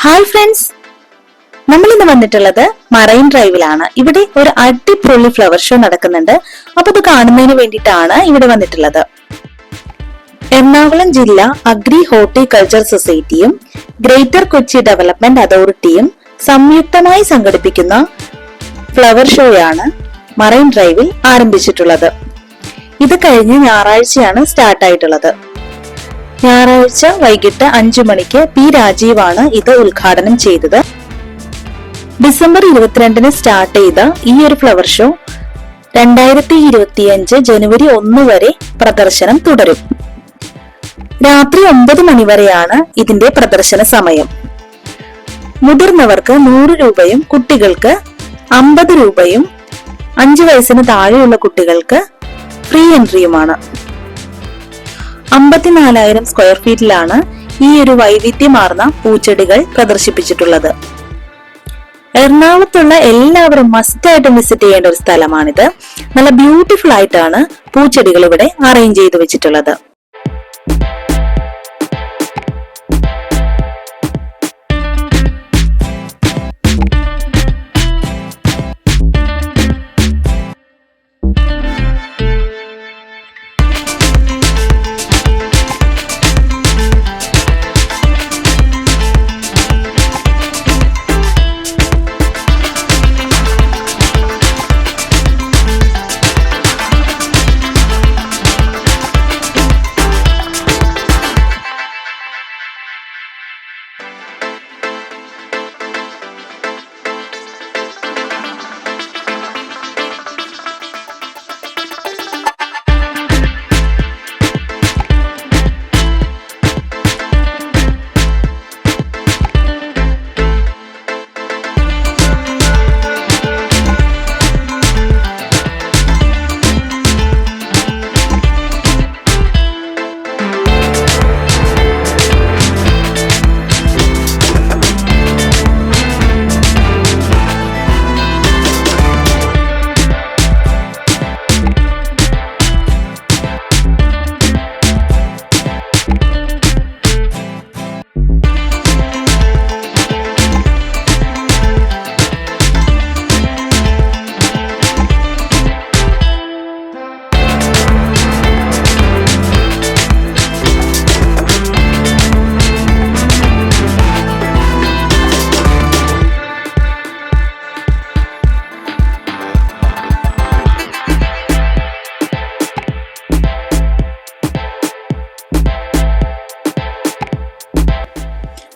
Hi friends, നമ്മൾ ഇന്ന് വന്നിട്ടുള്ളത് മറൈൻ ഡ്രൈവിലാണ്. ഇവിടെ ഒരു അടിപൊളി ഫ്ലവർ ഷോ നടക്കുന്നുണ്ട്. അപ്പൊ ഇത് കാണുന്നതിന് വേണ്ടിയിട്ടാണ് ഇവിടെ വന്നിട്ടുള്ളത്. എറണാകുളം ജില്ല അഗ്രി ഹോർട്ടികൾച്ചർ സൊസൈറ്റിയും ഗ്രേറ്റർ കൊച്ചി ഡെവലപ്മെന്റ് അതോറിറ്റിയും സംയുക്തമായി സംഘടിപ്പിക്കുന്ന ഫ്ലവർ ഷോയാണ് മറൈൻ ഡ്രൈവിൽ ആരംഭിച്ചിട്ടുള്ളത്. ഇത് കഴിഞ്ഞ് ഞായറാഴ്ചയാണ് സ്റ്റാർട്ടായിട്ടുള്ളത്. ഞായറാഴ്ച വൈകിട്ട് 5 മണിക്ക് പി രാജീവാണ് ഇത് ഉദ്ഘാടനം ചെയ്തത്. ഡിസംബർ 22-ന് സ്റ്റാർട്ട് ചെയ്ത ഈ ഒരു ഫ്ലവർ ഷോ 2025 ജനുവരി 1 വരെ പ്രദർശനം തുടരും. രാത്രി 9 മണി വരെയാണ് ഇതിന്റെ പ്രദർശന സമയം. മുതിർന്നവർക്ക് 100 രൂപയും കുട്ടികൾക്ക് 50 രൂപയും 5 വയസ്സിന് താഴെയുള്ള കുട്ടികൾക്ക് ഫ്രീ എൻട്രിയുമാണ്. 54,000 സ്ക്വയർ ഫീറ്റിലാണ് ഈ ഒരു വൈവിധ്യമാർന്ന പൂച്ചെടികൾ പ്രദർശിപ്പിച്ചിട്ടുള്ളത്. എറണാകുളത്തുള്ള എല്ലാവരും മസ്റ്റായിട്ടും വിസിറ്റ് ചെയ്യേണ്ട ഒരു സ്ഥലമാണിത്. നല്ല ബ്യൂട്ടിഫുൾ ആയിട്ടാണ് പൂച്ചെടികൾ ഇവിടെ അറേഞ്ച് ചെയ്ത് വെച്ചിട്ടുള്ളത്.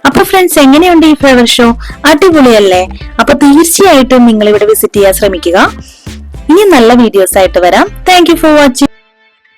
അപ്പൊ ഫ്രണ്ട്സ്, എങ്ങനെയുണ്ട് ഈ ഫ്ലവർ ഷോ? അടിപൊളിയല്ലേ? അപ്പൊ തീർച്ചയായിട്ടും നിങ്ങൾ ഇവിടെ വിസിറ്റ് ചെയ്യാൻ ശ്രമിക്കുക. ഇനി നല്ല വീഡിയോസ് ആയിട്ട് വരാം. Thank you for watching.